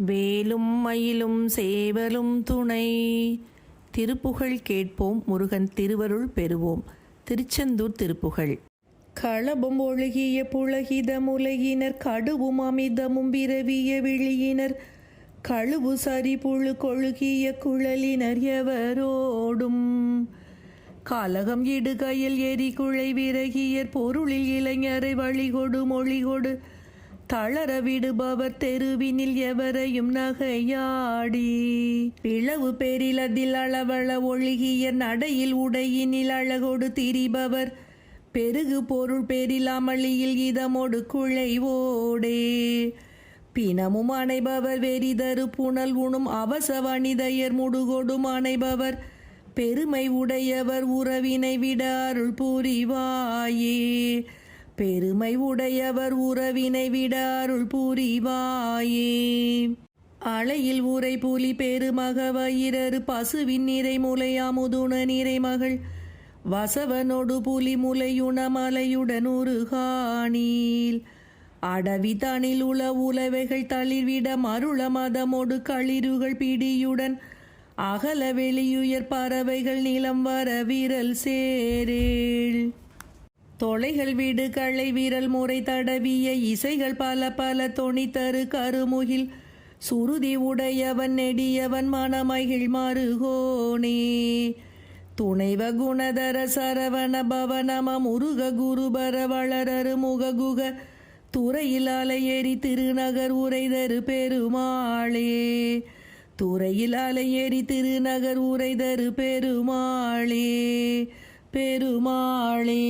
வேலும் மயிலும் சேவலும் துணை. திருப்புகழ் கேட்போம், முருகன் திருவருள் பெறுவோம். திருச்செந்தூர் திருப்புகழ். களபம் ஒழுகிய புலகிதமுலகினர் கடுவும் அமிதமும் விரவிய விழியினர் கழுவு சரி புழு கொழுகிய குழலினர் எவரோடும் காலகம் இடுகையில் எரிகுழை விறகியர் பொருளில் இளைஞரை வழிகொடு மொழிகொடு தளர விடுபவர் தெருவினில் எவரையும் நகையாடி பிளவு பெரிலதில் அளவள ஒழுகிய நடையில் உடையினில் அழகொடு திரிபவர் பெருகு பொருள் பெரிலாமளியில் இதமொடு குழைவோடே பிணமும் அணைபவர் வெறிதரு புனல் உணும் அவசவனிதையர் முடுகொடும் அணைபவர் பெருமை உடையவர் உறவினை விட அருள் புரிவாயே. பெருமை உடையவர் உறவினை விட அருள் புரிவாயே. அலையில் உரை புலி பெருமக வயிரரு பசுவின் நிறை முலையாமுதுண நிறை மகள் வசவனொடு புலி முலையுண மலையுடன் உருகாணில் அடவி தனில் உள உலவைகள் தளிர்விட மருள மதமொடு களிறுகள் பிடியுடன் அகல வெளியுயர் பறவைகள் நிலம் வர விரல் சேரேள் தொலைகள் விடு களை விரல் முறை தடவிய இசைகள் பல பல தொனித்தரு கருமுகில் சுருதி உடையவன் நெடியவன் மணமகிழ் மருகோனே துணைவ குணதர சரவண பவனம முருக குருபர வளரரு முககுக துறையில் அலையேறி திருநகர் உரைதரு பெருமாளே. துறையில் அலையேறி திருநகர் உரைதரு பெருமாளே பெருமாளே.